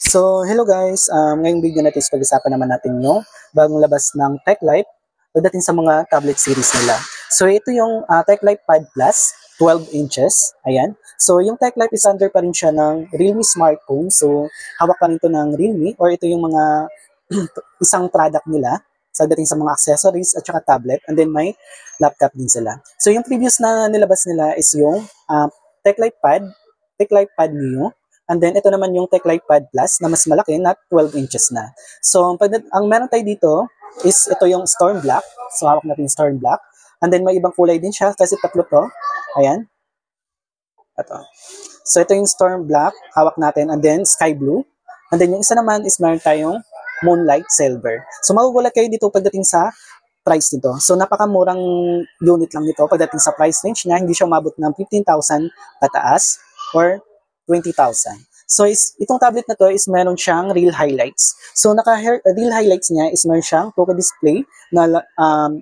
So, hello guys. Ngayong video natin is pag-usapan naman natin yung bagong labas ng TechLife pagdating sa mga tablet series nila. So, ito yung TechLife Pad Plus, 12 inches. Ayan. So, yung TechLife is under pa rin siya ng Realme smartphone. So, hawak pa rin ito ng Realme or ito yung mga isang product nila sa dating sa mga accessories at saka tablet. And then may laptop din sila. So, yung previous na nilabas nila is yung TechLife Pad, TechLife Pad Neo. And then, ito naman yung TechLife Pad Plus na mas malaki na 12 inches na. So, ang meron tayo dito is ito yung Storm Black. So, hawak natin yung Storm Black. And then, may ibang kulay din siya kasi tatlo to. Ayan. Ito. So, ito yung Storm Black. Hawak natin. And then, Sky Blue. And then, yung isa naman is meron tayong Moonlight Silver. So, magugulat kayo dito pagdating sa price nito. So, napakamurang unit lang nito pagdating sa price range niya. Hindi siya umabot ng 15,000 pataas or 20,000. So, itong tablet na to is meron siyang real highlights. So, real highlights niya is meron siyang 2K display na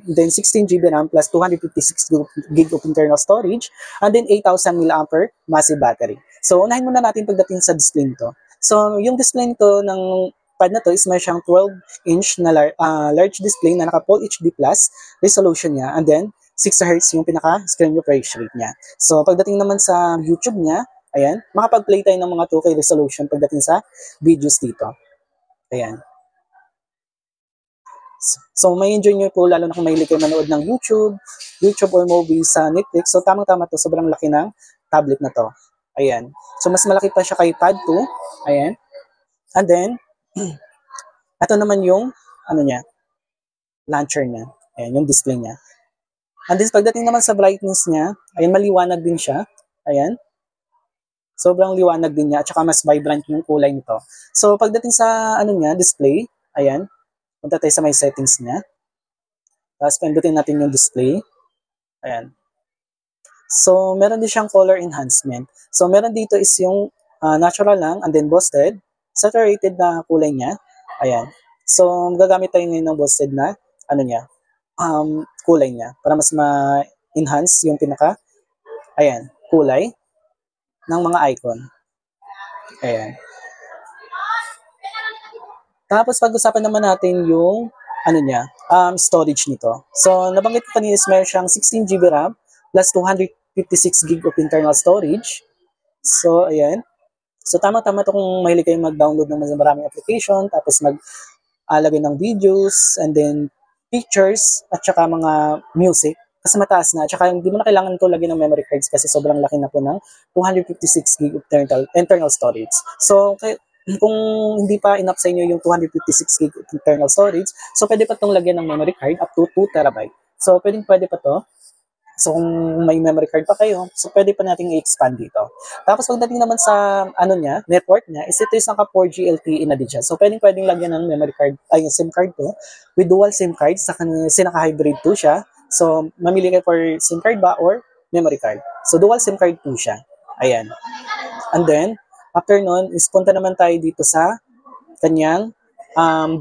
then 16GB RAM plus 256GB of internal storage and then 8,000 mAh massive battery. So, unahin muna natin pagdating sa display nito. So, yung display nito ng pad na to is meron siyang 12-inch na large display na naka Full HD Plus resolution niya and then 6Hz yung pinaka screen refresh rate niya. So, pagdating naman sa YouTube niya, ayan, makapag-play tayo ng mga 2K resolution pagdating sa videos dito. Ayan. So, may enjoy nyo po lalo na kung mahilig kayo manood ng YouTube or movies sa Netflix. So, tamang-tama to. Sobrang laki ng tablet na to. Ayan. So, mas malaki pa siya kay Pad 2. Ayan. And then, ito naman yung, launcher niya. Ayan, yung display niya. And then, pagdating naman sa brightness niya, ayan, maliwanag din siya. Ayan. Sobrang liwanag din niya at saka mas vibrant yung kulay nito. So, pagdating sa, display, ayan, punta tayo sa may settings niya. Tapos, pindutin natin yung display. Ayan. So, meron din siyang color enhancement. So, meron dito is yung natural lang and then boosted. Saturated na kulay niya. Ayan. So, gagamit tayo ngayon ng boosted na, kulay niya. Para mas ma-enhance yung kulay ng mga icon. Ayan. Tapos, pag-usapan naman natin yung, storage nito. So, nabanggit ko kanina is meron siyang 16GB RAM plus 256GB of internal storage. So, ayan. So, tama-tama ito kung mahilig kayo mag-download ng maraming application, tapos mag-alagay ng videos, and then pictures, at saka mga music. Kasi mataas na. At saka hindi mo na kailangan ito lagyan ng memory cards kasi sobrang laki na po ng 256GB of internal storage. So, kung hindi pa enough sa inyo yung 256GB of internal storage, so pwede pa itong lagyan ng memory card up to 2TB. So, pwede pa to. So, kung may memory card pa kayo, so pwede pa nating i-expand dito. Tapos, pagdating naman sa, network niya, is ito is naka 4G LTE na din siya. So, pwedeng lagyan ng memory card, SIM card to, with dual SIM card, kasi naka-hybrid to siya. So, mamili kayo for SIM card ba or memory card. So, dual SIM card to siya. Ayan. And then, after nun, is punta naman tayo dito sa kanyang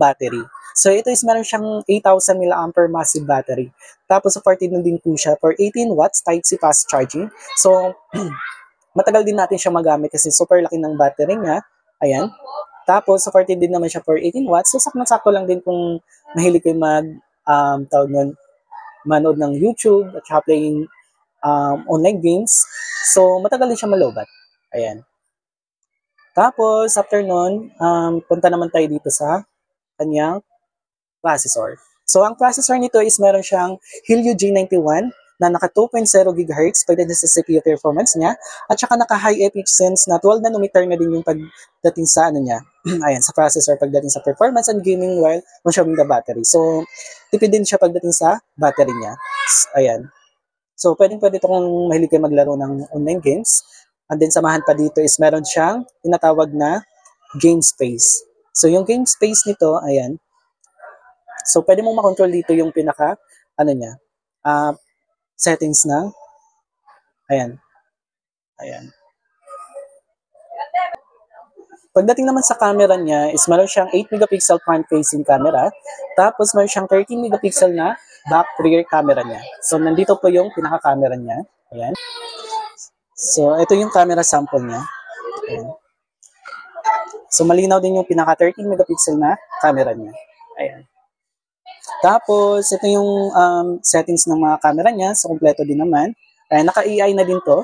battery. So, ito is meron siyang 8,000 mAh massive battery. Tapos, supported na din po siya for 18 watts Type-C fast charging. So, matagal din natin siya magamit kasi super laki ng battery niya. Ayan. Tapos, supported din naman siya for 18 watts. So, sakto lang din kung mahilig kayo manood ng YouTube at saka playing online games. So, matagal din siya malobat. Ayan. Tapos, after nun, punta naman tayo dito sa kanyang processor. So, ang processor nito is meron siyang Helio G91 na naka 2.0 GHz pagdating sa CPU performance niya at saka naka high efficiency na 12 nanometer na din yung pagdating sa ayan, sa processor pagdating sa performance and gaming while consuming the battery. So, tipid din siya pagdating sa battery niya. Ayan. So, pwede ito kung mahilig kayo maglaro ng online games. And then, samahan pa dito is meron siyang tinatawag na game space. So, yung game space nito, ayan. So, pwede mong makontrol dito yung settings na. Ayan. Ayan. Pagdating naman sa camera niya, is meron siyang 8 megapixel front-facing camera. Tapos, meron siyang 13 megapixel na back rear camera niya. So, nandito po yung pinaka-camera niya. Ayan. So, ito yung camera sample niya. Ayan. So malinaw din yung pinaka 13 megapixel na camera niya. Ayan. Tapos ito yung settings ng mga camera niya. So kompleto din naman. Ayan, naka-AI na din to.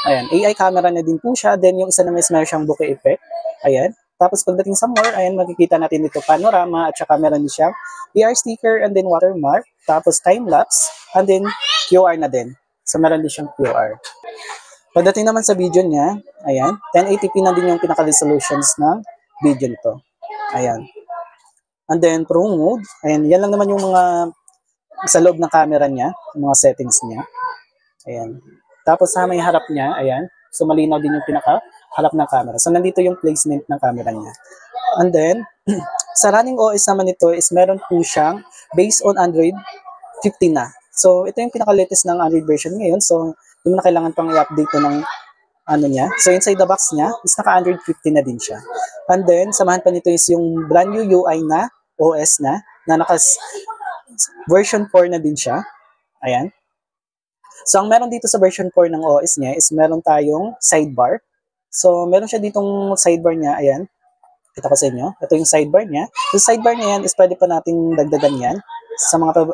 Ayan, AI camera na din po siya. Then yung isa naman is meron siyang bokeh effect. Ayan. Tapos pagdating sa more, ayan, makikita natin dito panorama at saka meron din siyang VR sticker and then watermark. Tapos time-lapse and then QR na din. So meron din siyang QR. Pagdating naman sa video niya, ayan, 1080p na din yung pinaka-resolutions ng video nito. Ayan. And then pro mode, ayan, yan lang naman yung mga sa loob ng camera niya, mga settings niya. Ayan. Tapos sa may harap niya, ayan, so malinaw din yung pinaka-harap ng camera. So nandito yung placement ng camera niya. And then, sa running OS naman ito is meron po siyang based on Android 15 na. So ito yung pinaka-latest ng Android version ngayon. So hindi mo na kailangan pang i-update to ng ano niya. So inside the box niya is naka-Android 15 na din siya. And then, samahan pa nito is yung brand new UI na OS na version 4 na din siya. Ayan. So ang meron dito sa version 4 ng OS niya is meron tayong sidebar. So meron siya ditong sidebar niya. Ayan. Kita ko sa inyo. Ito yung sidebar niya. Yung sidebar niya yan is pwede pa nating dagdagan yan sa mga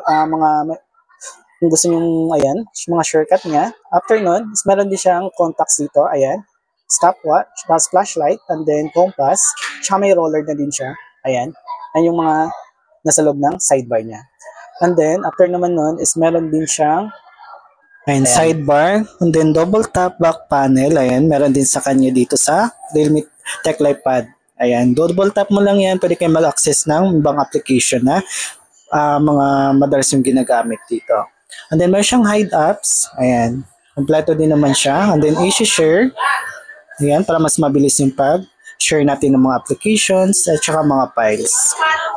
kung gusto nyo, ayan, mga shortcut niya. After nun, meron din siyang contacts dito, ayan. Stopwatch, flashlight, and then compass. Tsaka may roller na din siya. Ayan. Ayan yung mga nasa loob ng sidebar niya. And then, after naman nun, is meron din siyang ayan, sidebar, and then double tap back panel. Ayan, meron din sa kanya dito sa Realme Tech Life Pad. Ayan, double tap mo lang yan, pwede kayo mag-access ng ibang application na mga madalas yung ginagamit dito. And then meron siyang hide apps. Ayan. Kompleto din naman siya. And then easy share. Ayan, para mas mabilis yung pag-share natin ng mga applications at saka mga files.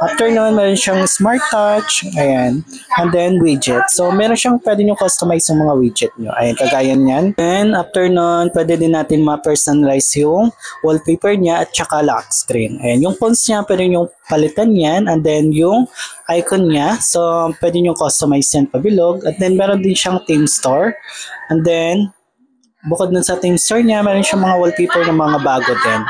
After nun, meron siyang smart touch. Ayan. And then widget. So meron siyang pwede nyo customize yung mga widget nyo. Ayan, kagaya niyan. And after nun, pwede din natin ma-personalize yung wallpaper niya at saka lock screen. Ayan, yung fonts niya, pwede nyo palitan yan. And then yung icon niya. So pwede nyo customize yan pabilog. At then meron din siyang theme store. And then bukod dun sa theme store niya, meron siyang mga wallpaper ng mga bago din.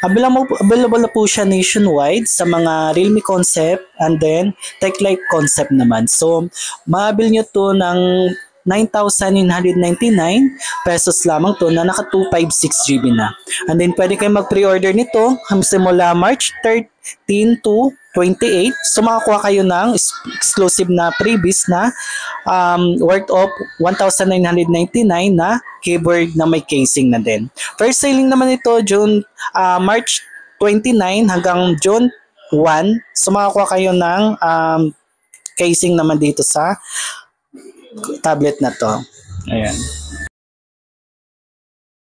Available na po siya nationwide sa mga Realme Concept and then Tech Life Concept naman. So, maabil nyo to ng 9,999 pesos lamang to na naka 256 GB na. And then, pwede kayo mag-pre-order nito simula March 13 to 28. So, makakuha kayo ng exclusive na freebies na worth of 1,999 na keyboard na may casing na din. First selling naman ito March 29 hanggang June 1. So, makakuha kayo ng casing naman dito sa tablet na to. Ayan.